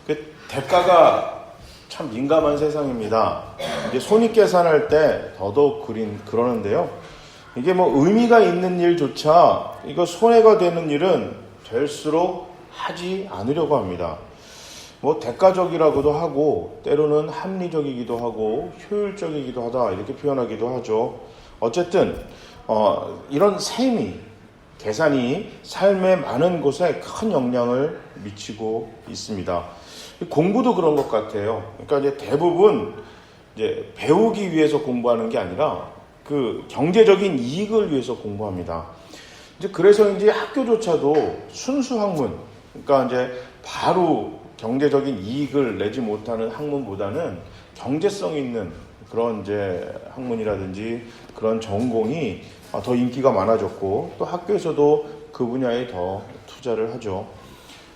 그 대가가 참 민감한 세상입니다. 이게 손익계산할 때 더더욱 그러는데요. 이게 뭐 의미가 있는 일조차 이거 손해가 되는 일은 될수록 하지 않으려고 합니다. 뭐 대가적이라고도 하고 때로는 합리적이기도 하고 효율적이기도 하다 이렇게 표현하기도 하죠. 어쨌든 이런 셈이 계산이 삶의 많은 곳에 큰 영향을 미치고 있습니다. 공부도 그런 것 같아요. 그러니까 이제 대부분 이제 배우기 위해서 공부하는 게 아니라 그 경제적인 이익을 위해서 공부합니다. 이제 그래서 이제 학교조차도 순수 학문, 그러니까 이제 바로 경제적인 이익을 내지 못하는 학문보다는 경제성 있는 그런 이제 학문이라든지 그런 전공이 더 인기가 많아졌고 또 학교에서도 그 분야에 더 투자를 하죠.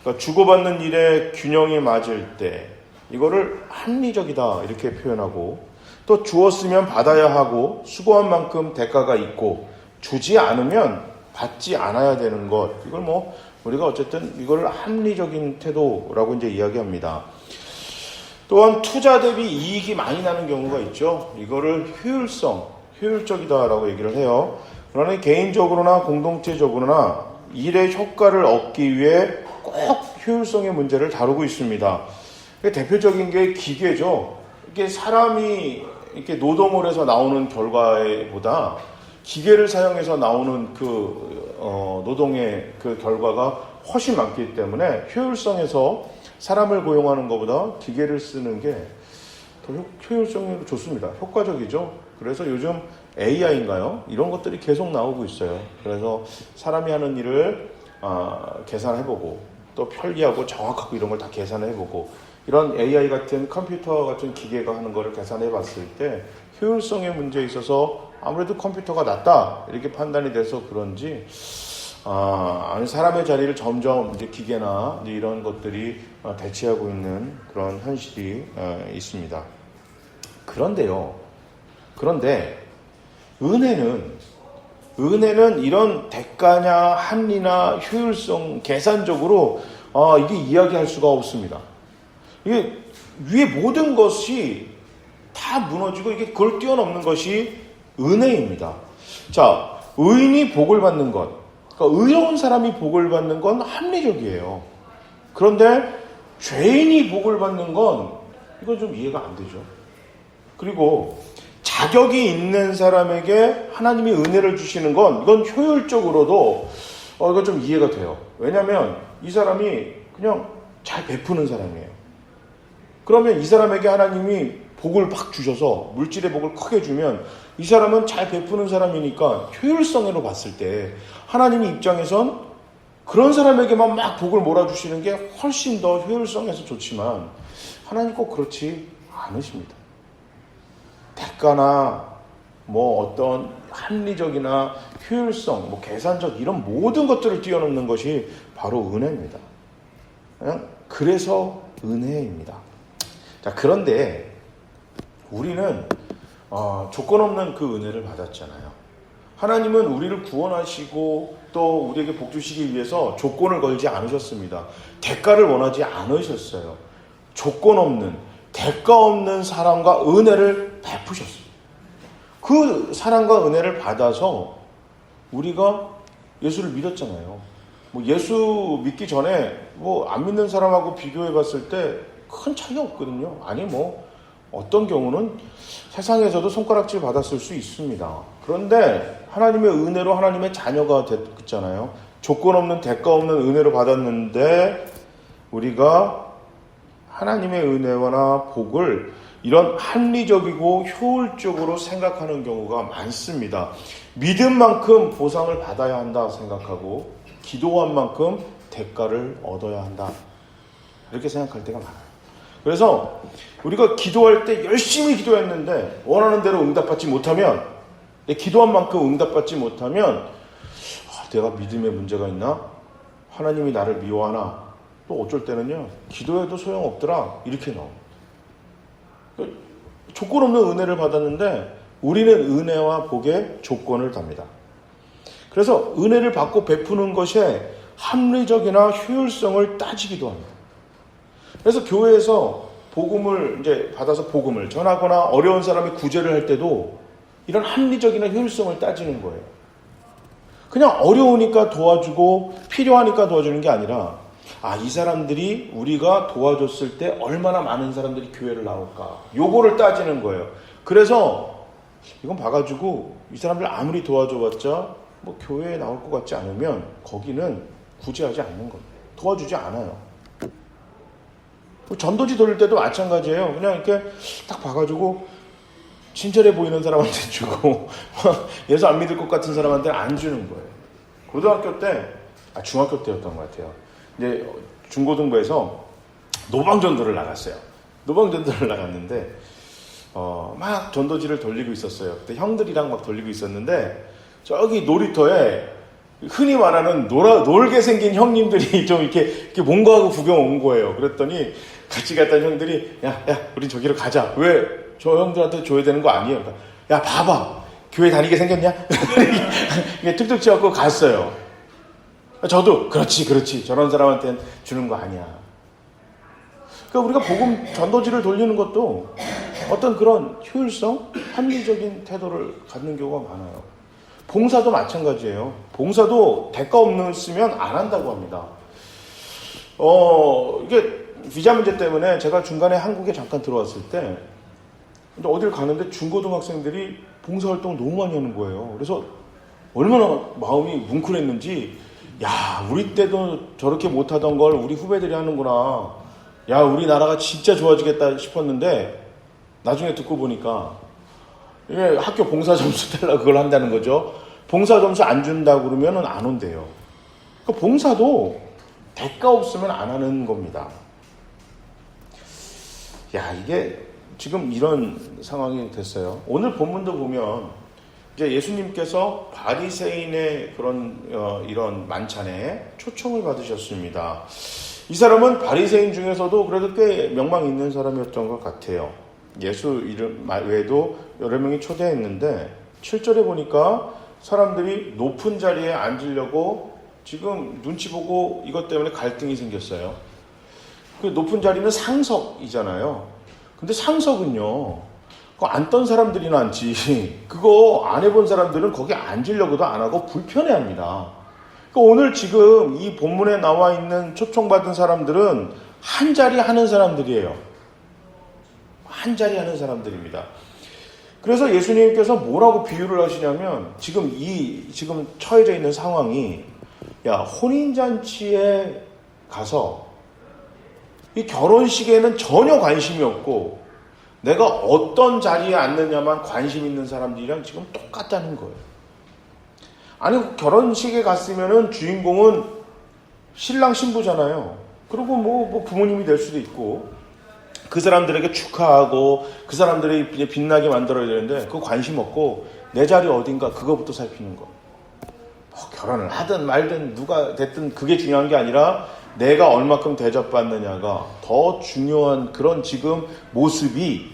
그러니까 주고받는 일에 균형이 맞을 때 이거를 합리적이다 이렇게 표현하고 또 주었으면 받아야 하고 수고한 만큼 대가가 있고 주지 않으면 받지 않아야 되는 것 이걸 뭐 우리가 어쨌든 이걸 합리적인 태도라고 이제 이야기합니다. 또한 투자 대비 이익이 많이 나는 경우가 있죠. 이거를 효율적이다라고 얘기를 해요. 그러나 개인적으로나 공동체적으로나 일의 효과를 얻기 위해 꼭 효율성의 문제를 다루고 있습니다. 대표적인 게 기계죠. 이게 사람이 이렇게 노동을 해서 나오는 결과보다 기계를 사용해서 나오는 노동의 그 결과가 훨씬 많기 때문에 효율성에서 사람을 고용하는 것보다 기계를 쓰는 게 더 효율성이 좋습니다. 효과적이죠. 그래서 요즘 AI인가요? 이런 것들이 계속 나오고 있어요. 그래서 사람이 하는 일을 계산해보고 또 편리하고 정확하고 이런 걸 다 계산해보고 이런 AI 같은 컴퓨터 같은 기계가 하는 거를 계산해봤을 때 효율성의 문제에 있어서 아무래도 컴퓨터가 낫다 이렇게 판단이 돼서 그런지 사람의 자리를 점점 이제 기계나 이제 이런 것들이 대체하고 있는 그런 현실이 있습니다. 그런데 은혜는 이런 대가냐 합리나 효율성 계산적으로 이게 이야기할 수가 없습니다. 이게 위에 모든 것이 다 무너지고 이게 그걸 뛰어넘는 것이 은혜입니다. 자, 의인이 복을 받는 것, 그러니까 의로운 사람이 복을 받는 건 합리적이에요. 그런데 죄인이 복을 받는 건 이건 좀 이해가 안 되죠. 그리고 자격이 있는 사람에게 하나님이 은혜를 주시는 건 이건 효율적으로도 이건 좀 이해가 돼요. 왜냐하면 이 사람이 그냥 잘 베푸는 사람이에요. 그러면 이 사람에게 하나님이 복을 막 주셔서 물질의 복을 크게 주면 이 사람은 잘 베푸는 사람이니까 효율성으로 봤을 때 하나님의 입장에선 그런 사람에게만 막 복을 몰아주시는 게 훨씬 더 효율성에서 좋지만 하나님 꼭 그렇지 않으십니다. 대가나 뭐 어떤 합리적이나 효율성, 뭐 계산적 이런 모든 것들을 뛰어넘는 것이 바로 은혜입니다. 그래서 은혜입니다. 자, 그런데 우리는 조건 없는 그 은혜를 받았잖아요. 하나님은 우리를 구원하시고 또 우리에게 복 주시기 위해서 조건을 걸지 않으셨습니다. 대가를 원하지 않으셨어요. 조건 없는, 대가 없는 사랑과 은혜를 베푸셨어요. 그 사랑과 은혜를 받아서 우리가 예수를 믿었잖아요. 뭐 예수 믿기 전에 뭐 안 믿는 사람하고 비교해 봤을 때 큰 차이가 없거든요. 아니 뭐 어떤 경우는 세상에서도 손가락질 받았을 수 있습니다. 그런데 하나님의 은혜로 하나님의 자녀가 됐잖아요. 조건 없는 대가 없는 은혜로 받았는데 우리가 하나님의 은혜나 복을 이런 합리적이고 효율적으로 생각하는 경우가 많습니다. 믿은 만큼 보상을 받아야 한다 생각하고 기도한 만큼 대가를 얻어야 한다 이렇게 생각할 때가 많아요. 그래서 우리가 기도할 때 열심히 기도했는데 원하는 대로 응답받지 못하면 기도한 만큼 응답받지 못하면 내가 믿음에 문제가 있나? 하나님이 나를 미워하나? 또 어쩔 때는요 기도해도 소용없더라 이렇게 나옵니다. 조건 없는 은혜를 받았는데 우리는 은혜와 복에 조건을 답니다. 그래서 은혜를 받고 베푸는 것에 합리적이나 효율성을 따지기도 합니다. 그래서 교회에서 복음을 이제 받아서 복음을 전하거나 어려운 사람이 구제를 할 때도 이런 합리적이나 효율성을 따지는 거예요. 그냥 어려우니까 도와주고 필요하니까 도와주는 게 아니라 이 사람들이 우리가 도와줬을 때 얼마나 많은 사람들이 교회를 나올까 요거를 따지는 거예요. 그래서 이건 봐가지고 이 사람들 아무리 도와줘봤자 뭐 교회에 나올 것 같지 않으면 거기는 구제하지 않는 겁니다. 도와주지 않아요. 전도지 돌릴 때도 마찬가지예요. 그냥 이렇게 딱 봐가지고 친절해 보이는 사람한테 주고 예수 안 믿을 것 같은 사람한테는 안 주는 거예요. 고등학교 때, 중학교 때였던 것 같아요. 이제 중고등부에서 노방전도를 나갔어요. 노방전도를 나갔는데 막 전도지를 돌리고 있었어요. 그때 형들이랑 막 돌리고 있었는데 저기 놀이터에 흔히 말하는 놀게 생긴 형님들이 좀 이렇게 뭔가 하고 구경 온 거예요. 그랬더니 같이 갔던 형들이 야 우린 저기로 가자. 왜? 저 형들한테 줘야 되는 거 아니에요. 그러니까, 야 봐봐 교회 다니게 생겼냐? 툭툭 치갖고 갔어요. 저도 그렇지 저런 사람한테는 주는 거 아니야. 그러니까 우리가 복음 전도지를 돌리는 것도 어떤 그런 효율성, 합리적인 태도를 갖는 경우가 많아요. 봉사도 마찬가지예요. 봉사도 대가 없으면 안 한다고 합니다. 이게 비자 문제 때문에 제가 중간에 한국에 잠깐 들어왔을 때 어딜 가는데 중고등학생들이 봉사활동을 너무 많이 하는 거예요. 그래서 얼마나 마음이 뭉클했는지 야 우리 때도 저렇게 못하던 걸 우리 후배들이 하는구나. 야 우리나라가 진짜 좋아지겠다 싶었는데 나중에 듣고 보니까 이게 학교 봉사 점수 달라고 그걸 한다는 거죠. 봉사 점수 안 준다고 그러면 안 온대요. 그러니까 봉사도 대가 없으면 안 하는 겁니다. 야 이게 지금 이런 상황이 됐어요. 오늘 본문도 보면 이제 예수님께서 바리새인의 그런 이런 만찬에 초청을 받으셨습니다. 이 사람은 바리새인 중에서도 그래도 꽤 명망 있는 사람이었던 것 같아요. 예수 이름 외에도 여러 명이 초대했는데 7절에 보니까 사람들이 높은 자리에 앉으려고 지금 눈치 보고 이것 때문에 갈등이 생겼어요. 그 높은 자리는 상석이잖아요. 근데 상석은요, 그거 앉던 사람들이나 앉지, 그거 안 해본 사람들은 거기 앉으려고도 안 하고 불편해합니다. 그러니까 오늘 지금 이 본문에 나와 있는 초청받은 사람들은 한 자리 하는 사람들이에요. 한 자리 하는 사람들입니다. 그래서 예수님께서 뭐라고 비유를 하시냐면 지금 처해져 있는 상황이 혼인잔치에 가서 이 결혼식에는 전혀 관심이 없고 내가 어떤 자리에 앉느냐만 관심 있는 사람들이랑 지금 똑같다는 거예요. 아니 결혼식에 갔으면은 주인공은 신랑 신부잖아요. 그리고 뭐 부모님이 될 수도 있고 그 사람들에게 축하하고 그 사람들이 빛나게 만들어야 되는데 그거 관심 없고 내 자리 어딘가 그거부터 살피는 거. 결혼을 하든 말든 누가 됐든 그게 중요한 게 아니라 내가 얼마큼 대접받느냐가 더 중요한 그런 지금 모습이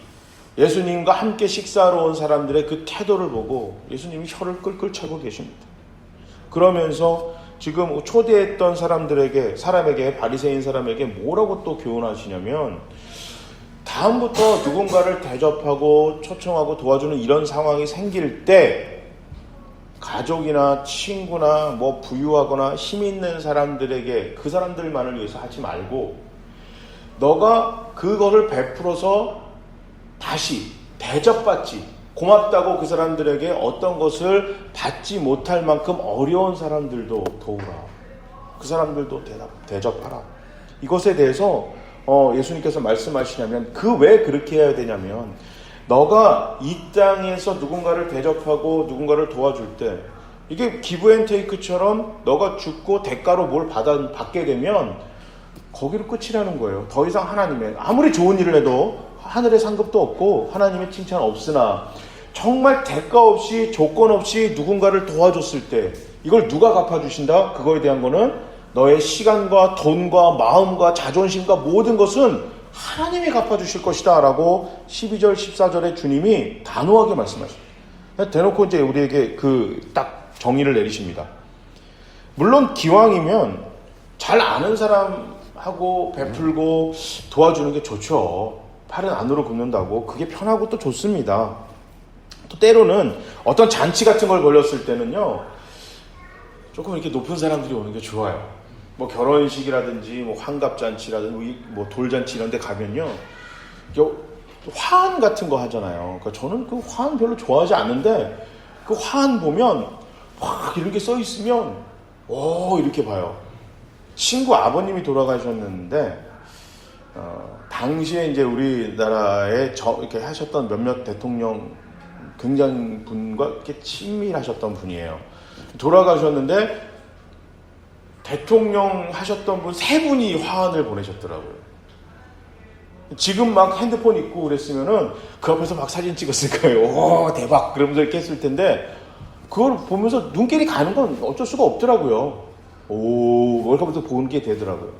예수님과 함께 식사하러 온 사람들의 그 태도를 보고 예수님이 혀를 끌끌 차고 계십니다. 그러면서 지금 초대했던 사람에게 바리새인 사람에게 뭐라고 또 교훈하시냐면 다음부터 누군가를 대접하고 초청하고 도와주는 이런 상황이 생길 때 가족이나 친구나 뭐 부유하거나 힘 있는 사람들에게 그 사람들만을 위해서 하지 말고 너가 그거를 베풀어서 다시 대접받지 고맙다고 그 사람들에게 어떤 것을 받지 못할 만큼 어려운 사람들도 도우라. 그 사람들도 대접하라. 이것에 대해서 예수님께서 말씀하시냐면 왜 그렇게 해야 되냐면 너가 이 땅에서 누군가를 대접하고 누군가를 도와줄 때 이게 기브앤테이크처럼 너가 죽고 대가로 뭘 받게 되면 거기로 끝이라는 거예요. 더 이상 하나님의 아무리 좋은 일을 해도 하늘의 상급도 없고 하나님의 칭찬 없으나 정말 대가 없이 조건 없이 누군가를 도와줬을 때 이걸 누가 갚아주신다? 그거에 대한 거는 너의 시간과 돈과 마음과 자존심과 모든 것은 하나님이 갚아주실 것이다 라고 12절 14절에 주님이 단호하게 말씀하십니다. 대놓고 이제 우리에게 딱 정의를 내리십니다. 물론 기왕이면 잘 아는 사람한테 하고 베풀고 도와주는 게 좋죠. 팔은 안으로 굽는다고 그게 편하고 또 좋습니다. 또 때로는 어떤 잔치 같은 걸 걸렸을 때는요, 조금 이렇게 높은 사람들이 오는 게 좋아요. 뭐 결혼식이라든지 뭐 환갑잔치라든지 뭐 돌잔치 이런 데 가면요, 화환 같은 거 하잖아요. 그러니까 저는 그 화환 별로 좋아하지 않는데 그 화환 보면 막 이렇게 써 있으면 이렇게 봐요. 친구 아버님이 돌아가셨는데 당시에 이제 우리나라에 이렇게 하셨던 몇몇 대통령 굉장히 분과 이렇게 친밀하셨던 분이에요. 돌아가셨는데 대통령 하셨던 분 3분이 화환을 보내셨더라고요. 지금 막 핸드폰 있고 그랬으면은 그 앞에서 막 사진 찍었을 거예요. 오, 대박! 그러면서 이렇게 했을 텐데, 그걸 보면서 눈길이 가는 건 어쩔 수가 없더라고요. 오, 월급부터 보는 게 되더라고요.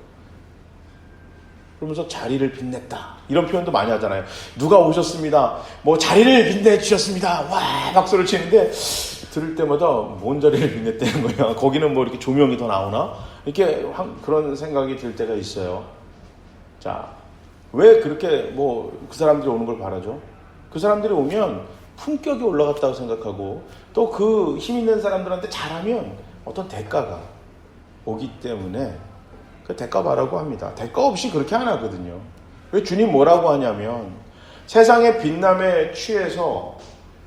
그러면서 자리를 빛냈다. 이런 표현도 많이 하잖아요. 누가 오셨습니다. 뭐 자리를 빛내주셨습니다. 와, 박수를 치는데, 들을 때마다 뭔 자리를 빛냈다는 거야. 거기는 뭐 이렇게 조명이 더 나오나? 이렇게 그런 생각이 들 때가 있어요. 자, 왜 그렇게 뭐 그 사람들이 오는 걸 바라죠? 그 사람들이 오면 품격이 올라갔다고 생각하고 또 그 힘 있는 사람들한테 잘하면 어떤 대가가 오기 때문에 그 대가 바라고 합니다. 대가 없이 그렇게 안 하거든요. 왜 주님 뭐라고 하냐면 세상의 빛남에 취해서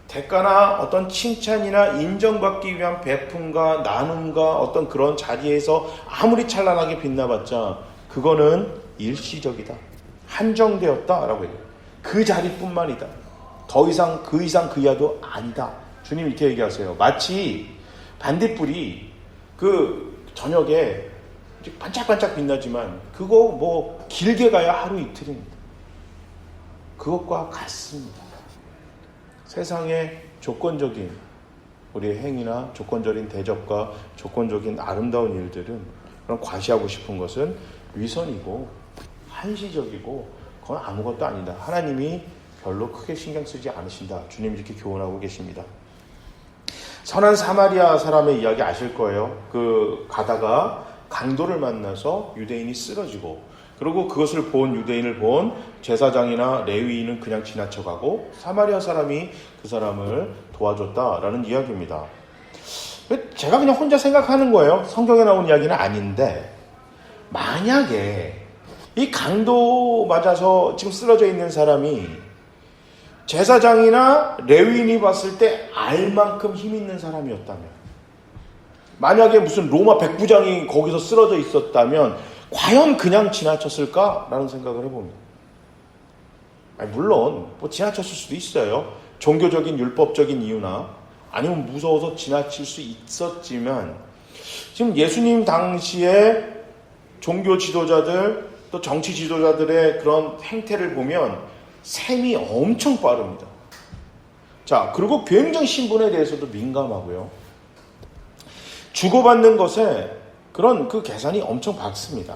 대가나 어떤 칭찬이나 인정받기 위한 베품과 나눔과 어떤 그런 자리에서 아무리 찬란하게 빛나봤자 그거는 일시적이다. 한정되었다라고 해요. 그 자리뿐만이다. 더 이상 그 이상 그 이하도 아니다. 주님 이렇게 얘기하세요. 마치 반딧불이 그 저녁에 반짝반짝 빛나지만 그거 뭐 길게 가야 하루 이틀입니다. 그것과 같습니다. 세상의 조건적인 우리의 행위나 조건적인 대접과 조건적인 아름다운 일들은 그런 과시하고 싶은 것은 위선이고 한시적이고 그건 아무것도 아니다. 하나님이 별로 크게 신경 쓰지 않으신다. 주님 이렇게 교훈하고 계십니다. 선한 사마리아 사람의 이야기 아실 거예요. 그 가다가 강도를 만나서 유대인이 쓰러지고 그리고 그것을 본 유대인을 본 제사장이나 레위인은 그냥 지나쳐가고 사마리아 사람이 그 사람을 도와줬다라는 이야기입니다. 제가 그냥 혼자 생각하는 거예요. 성경에 나온 이야기는 아닌데 만약에 이 강도 맞아서 지금 쓰러져 있는 사람이 제사장이나 레위인이 봤을 때 알만큼 힘 있는 사람이었다면, 만약에 무슨 로마 백부장이 거기서 쓰러져 있었다면 과연 그냥 지나쳤을까라는 생각을 해봅니다. 물론 뭐 지나쳤을 수도 있어요. 종교적인 율법적인 이유나 아니면 무서워서 지나칠 수 있었지만 지금 예수님 당시에 종교 지도자들 또 정치 지도자들의 그런 행태를 보면 셈이 엄청 빠릅니다. 자, 그리고 굉장히 신분에 대해서도 민감하고요. 주고받는 것에 그런 그 계산이 엄청 박습니다.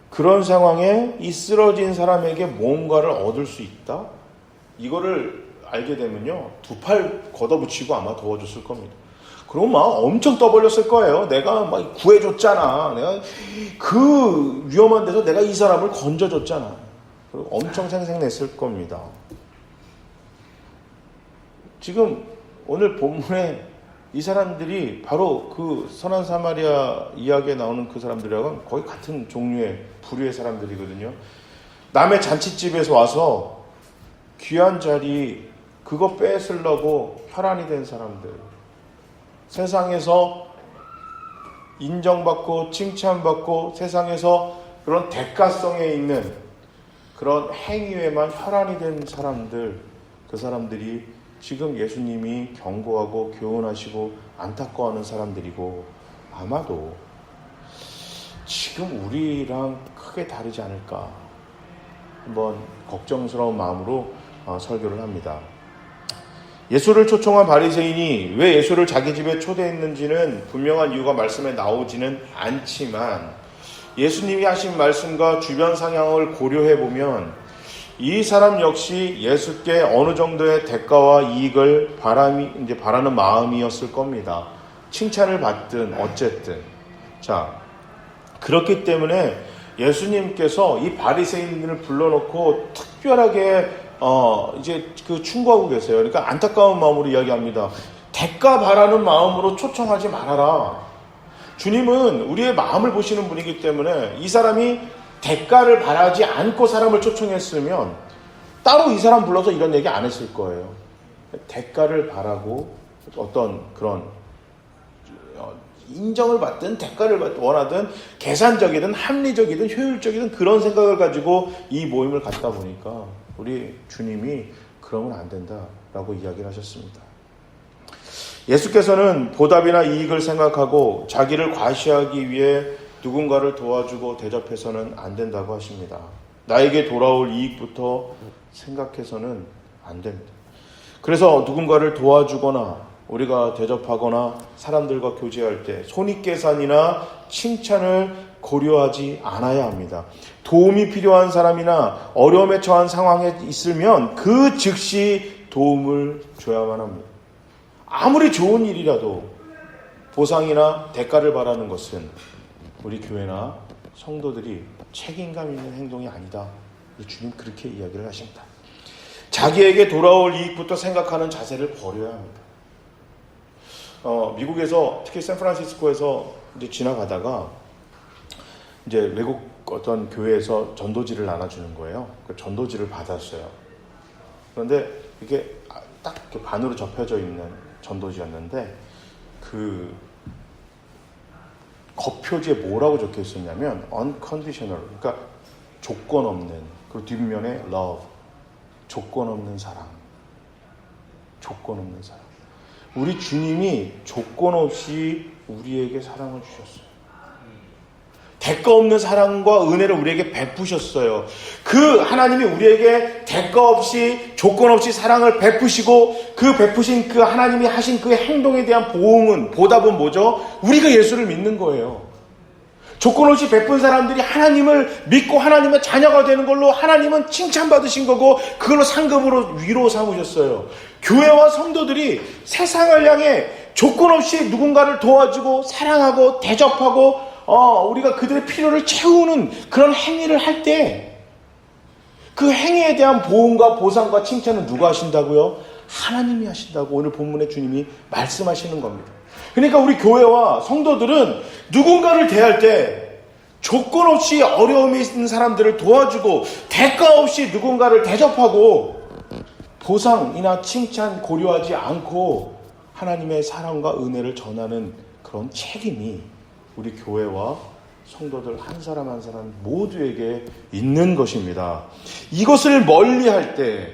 그런 상황에 이 쓰러진 사람에게 뭔가를 얻을 수 있다? 이거를 알게 되면요, 두 팔 걷어붙이고 아마 도와줬을 겁니다. 그럼 막 엄청 떠벌렸을 거예요. 내가 막 구해줬잖아. 내가 그 위험한 데서 내가 이 사람을 건져줬잖아. 그리고 엄청 생색냈을 겁니다. 지금 오늘 본문에 이 사람들이 바로 그 선한 사마리아 이야기에 나오는 그 사람들이랑은 거의 같은 종류의 부류의 사람들이거든요. 남의 잔치집에서 와서 귀한 자리 그거 뺏으려고 혈안이 된 사람들, 세상에서 인정받고 칭찬받고 세상에서 그런 대가성에 있는 그런 행위에만 혈안이 된 사람들, 그 사람들이 지금 예수님이 경고하고 교훈하시고 안타까워하는 사람들이고 아마도 지금 우리랑 크게 다르지 않을까 한번 걱정스러운 마음으로 설교를 합니다. 예수를 초청한 바리새인이 왜 예수를 자기 집에 초대했는지는 분명한 이유가 말씀에 나오지는 않지만 예수님이 하신 말씀과 주변 상황을 고려해 보면 이 사람 역시 예수께 어느 정도의 대가와 이익을 바라는 마음이었을 겁니다. 칭찬을 받든 어쨌든. 자, 그렇기 때문에 예수님께서 이 바리새인들을 불러놓고 특별하게 이제 그 충고하고 계세요. 그러니까 안타까운 마음으로 이야기합니다. 대가 바라는 마음으로 초청하지 말아라. 주님은 우리의 마음을 보시는 분이기 때문에 이 사람이 대가를 바라지 않고 사람을 초청했으면 따로 이 사람 불러서 이런 얘기 안 했을 거예요. 대가를 바라고 어떤 그런 인정을 받든 대가를 원하든 계산적이든 합리적이든 효율적이든 그런 생각을 가지고 이 모임을 갖다 보니까 우리 주님이 그러면 안 된다라고 이야기를 하셨습니다. 예수께서는 보답이나 이익을 생각하고 자기를 과시하기 위해 누군가를 도와주고 대접해서는 안 된다고 하십니다. 나에게 돌아올 이익부터 생각해서는 안 됩니다. 그래서 누군가를 도와주거나 우리가 대접하거나 사람들과 교제할 때 손익계산이나 칭찬을 고려하지 않아야 합니다. 도움이 필요한 사람이나 어려움에 처한 상황에 있으면 그 즉시 도움을 줘야만 합니다. 아무리 좋은 일이라도 보상이나 대가를 바라는 것은 우리 교회나 성도들이 책임감 있는 행동이 아니다. 주님 그렇게 이야기를 하십니다. 자기에게 돌아올 이익부터 생각하는 자세를 버려야 합니다. 미국에서 특히 샌프란시스코에서 이제 지나가다가 이제 외국 어떤 교회에서 전도지를 나눠주는 거예요. 그 전도지를 받았어요. 그런데 이게 딱 이렇게 반으로 접혀져 있는 전도지였는데 그 겉표지에 뭐라고 적혀 있었냐면 unconditional, 그러니까 조건 없는, 그리고 뒷면에 love, 조건 없는 사랑, 조건 없는 사랑. 우리 주님이 조건 없이 우리에게 사랑을 주셨어요. 대가 없는 사랑과 은혜를 우리에게 베푸셨어요. 그 하나님이 우리에게 대가 없이 조건 없이 사랑을 베푸시고 그 베푸신 그 하나님이 하신 그 행동에 대한 보답은 뭐죠? 우리가 예수를 믿는 거예요. 조건 없이 베푼 사람들이 하나님을 믿고 하나님의 자녀가 되는 걸로 하나님은 칭찬받으신 거고 그걸로 상급으로 위로 삼으셨어요. 교회와 성도들이 세상을 향해 조건 없이 누군가를 도와주고 사랑하고 대접하고 우리가 그들의 필요를 채우는 그런 행위를 할 때 그 행위에 대한 보응과 보상과 칭찬은 누가 하신다고요? 하나님이 하신다고 오늘 본문의 주님이 말씀하시는 겁니다. 그러니까 우리 교회와 성도들은 누군가를 대할 때 조건 없이 어려움이 있는 사람들을 도와주고 대가 없이 누군가를 대접하고 보상이나 칭찬 고려하지 않고 하나님의 사랑과 은혜를 전하는 그런 책임이 우리 교회와 성도들 한 사람 한 사람 모두에게 있는 것입니다. 이것을 멀리할 때,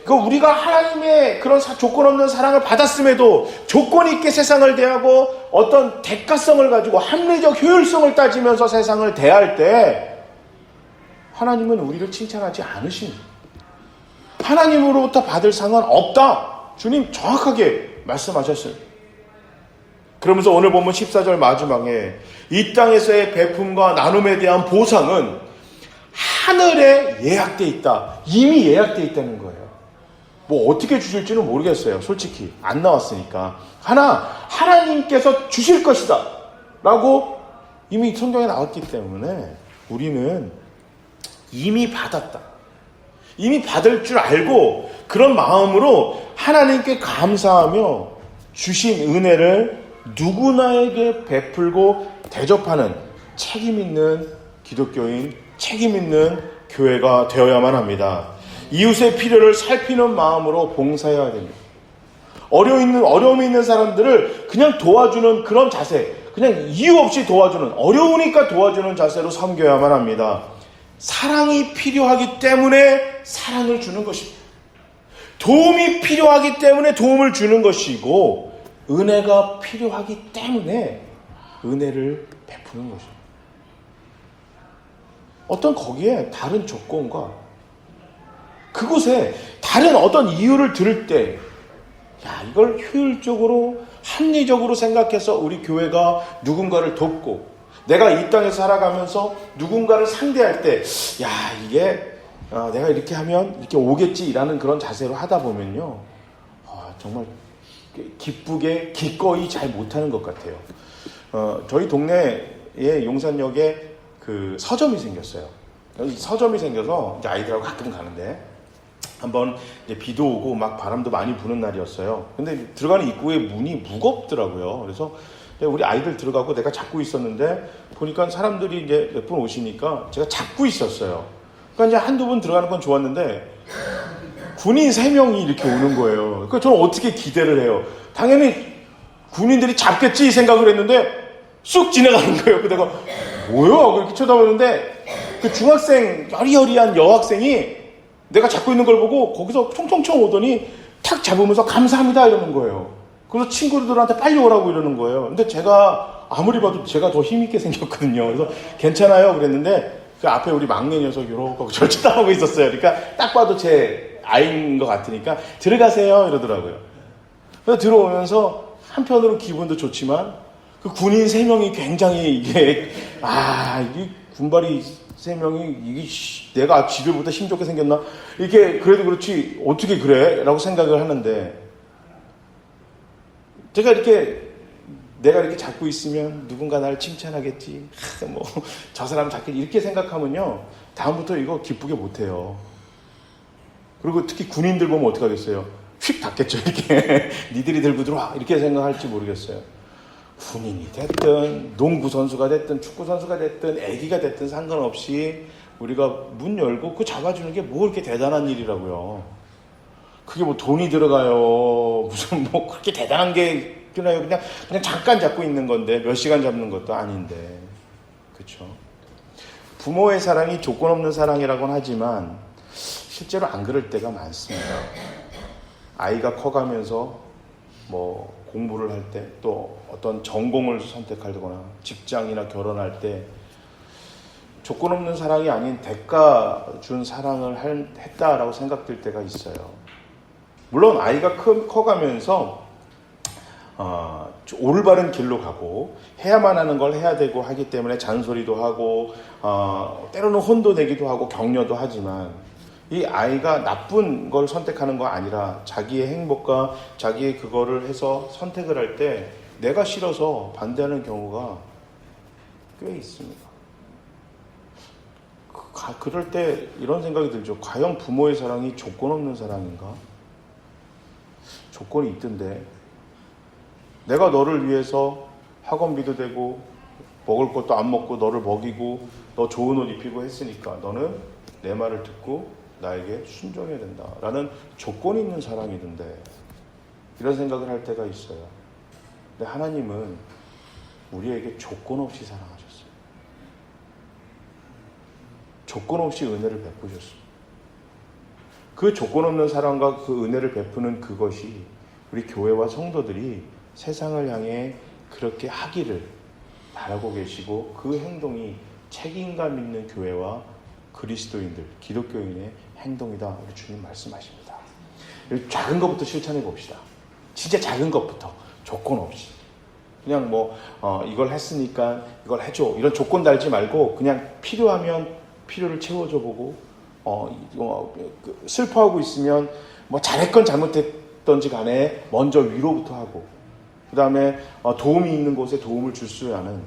우리가 하나님의 그런 조건 없는 사랑을 받았음에도 조건 있게 세상을 대하고 어떤 대가성을 가지고 합리적 효율성을 따지면서 세상을 대할 때 하나님은 우리를 칭찬하지 않으십니다. 하나님으로부터 받을 상은 없다. 주님 정확하게 말씀하셨어요. 그러면서 오늘 보면 14절 마지막에 이 땅에서의 베품과 나눔에 대한 보상은 하늘에 예약되어 있다. 이미 예약되어 있다는 거예요. 뭐 어떻게 주실지는 모르겠어요. 솔직히 안 나왔으니까. 하나님께서 주실 것이다 라고 이미 성경에 나왔기 때문에 우리는 이미 받았다. 이미 받을 줄 알고 그런 마음으로 하나님께 감사하며 주신 은혜를 누구나에게 베풀고 대접하는 책임 있는 기독교인, 책임 있는 교회가 되어야만 합니다. 이웃의 필요를 살피는 마음으로 봉사해야 됩니다. 어려움이 있는 사람들을 그냥 도와주는 그런 자세, 그냥 이유 없이 도와주는, 어려우니까 도와주는 자세로 섬겨야만 합니다. 사랑이 필요하기 때문에 사랑을 주는 것입니다. 도움이 필요하기 때문에 도움을 주는 것이고 은혜가 필요하기 때문에 은혜를 베푸는 것입니다. 어떤 거기에 다른 조건과 그곳에 다른 어떤 이유를 들을 때 이걸 효율적으로 합리적으로 생각해서 우리 교회가 누군가를 돕고 내가 이 땅에서 살아가면서 누군가를 상대할 때 이게 내가 이렇게 하면 이렇게 오겠지라는 그런 자세로 하다 보면요 정말 기쁘게 기꺼이 잘 못하는 것 같아요. 저희 동네 용산역에 그 서점이 생겼어요. 여기 서점이 생겨서 이제 아이들하고 가끔 가는데 한번 이제 비도 오고 막 바람도 많이 부는 날이었어요. 근데 들어가는 입구에 문이 무겁더라고요. 그래서 우리 아이들 들어가고 내가 잡고 있었는데 보니까 사람들이 이제 몇 분 오시니까 제가 잡고 있었어요. 그러니까 이제 한두 분 들어가는 건 좋았는데 군인 3명이 이렇게 오는 거예요. 그러니까 저는 어떻게 기대를 해요? 당연히 군인들이 잡겠지 생각을 했는데 쑥 지나가는 거예요. 그러다가 뭐야? 그렇게 쳐다보는데 그 중학생 여리여리한 여학생이 내가 잡고 있는 걸 보고 거기서 총총총 오더니 탁 잡으면서 감사합니다 이러는 거예요. 그래서 친구들한테 빨리 오라고 이러는 거예요. 근데 제가 아무리 봐도 제가 더 힘있게 생겼거든요. 그래서 괜찮아요 그랬는데 그 앞에 우리 막내 녀석이 이러고 저를 쳐다보고 있었어요. 그러니까 딱 봐도 제 아이인 것 같으니까 들어가세요 이러더라고요. 그래서 들어오면서 한편으로 기분도 좋지만 그 군인 3명이 굉장히 이게 군발이 3명이 이게 내가 지들보다 힘좋게 생겼나? 이게 그래도 그렇지 어떻게 그래? 라고 생각을 하는데 내가 이렇게 잡고 있으면 누군가 나를 칭찬하겠지. 저 사람 잡겠지. 이렇게 생각하면요. 다음부터 이거 기쁘게 못해요. 그리고 특히 군인들 보면 어떡하겠어요? 휙 닫겠죠. 이렇게. 니들이 들고 들어와. 이렇게 생각할지 모르겠어요. 군인이 됐든 농구 선수가 됐든 축구 선수가 됐든 애기가 됐든 상관없이 우리가 문 열고 그 잡아주는 게 뭐 그렇게 대단한 일이라고요. 그게 뭐 돈이 들어가요. 무슨 뭐 그렇게 대단한 게 있나요? 그냥 잠깐 잡고 있는 건데 몇 시간 잡는 것도 아닌데. 그렇죠? 부모의 사랑이 조건 없는 사랑이라고는 하지만 실제로 안 그럴 때가 많습니다. 아이가 커가면서 뭐 공부를 할 때 또 어떤 전공을 선택하거나 직장이나 결혼할 때 조건 없는 사랑이 아닌 대가 준 사랑을 했다라고 생각될 때가 있어요. 물론 아이가 커가면서 올바른 길로 가고 해야만 하는 걸 해야 되고 하기 때문에 잔소리도 하고 때로는 혼도 내기도 하고 격려도 하지만 이 아이가 나쁜 걸 선택하는 거 아니라 자기의 행복과 자기의 그거를 해서 선택을 할 때 내가 싫어서 반대하는 경우가 꽤 있습니다. 그럴 때 이런 생각이 들죠. 과연 부모의 사랑이 조건 없는 사랑인가? 조건이 있던데 내가 너를 위해서 학원비도 되고 먹을 것도 안 먹고 너를 먹이고 너 좋은 옷 입히고 했으니까 너는 내 말을 듣고 나에게 순종해야 된다 라는 조건이 있는 사랑이던데 이런 생각을 할 때가 있어요. 근데 하나님은 우리에게 조건 없이 사랑하셨어요. 조건 없이 은혜를 베푸셨어요. 그 조건 없는 사랑과 그 은혜를 베푸는 그것이 우리 교회와 성도들이 세상을 향해 그렇게 하기를 바라고 계시고 그 행동이 책임감 있는 교회와 그리스도인들, 기독교인의 행동이다. 우리 주님 말씀하십니다. 작은 것부터 실천해 봅시다. 진짜 작은 것부터 조건 없이 그냥 이걸 했으니까 이걸 해줘 이런 조건 달지 말고 그냥 필요하면 필요를 채워줘 보고 슬퍼하고 있으면 잘했건 잘못했던지 간에 먼저 위로부터 하고 그 다음에 도움이 있는 곳에 도움을 줄 수 있는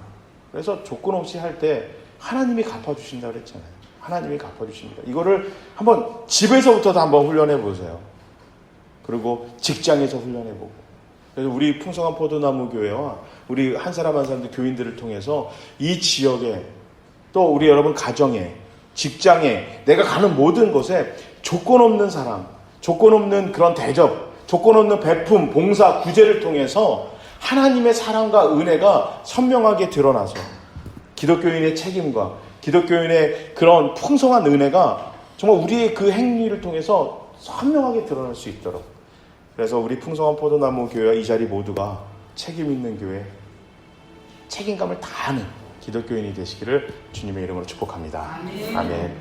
그래서 조건 없이 할 때 하나님이 갚아주신다고 그랬잖아요. 하나님이 갚아주십니다. 이거를 한번 집에서부터도 한번 훈련해 보세요. 그리고 직장에서 훈련해 보고 그래서 우리 풍성한 포도나무 교회와 우리 한 사람 한 사람들 교인들을 통해서 이 지역에 또 우리 여러분 가정에 직장에 내가 가는 모든 곳에 조건 없는 사랑, 조건 없는 그런 대접, 조건 없는 베품, 봉사, 구제를 통해서 하나님의 사랑과 은혜가 선명하게 드러나서 기독교인의 책임과 기독교인의 그런 풍성한 은혜가 정말 우리의 그 행위를 통해서 선명하게 드러날 수 있도록 그래서 우리 풍성한 포도나무 교회와 이 자리 모두가 책임 있는 교회, 책임감을 다하는 기독교인이 되시기를 주님의 이름으로 축복합니다. 아멘.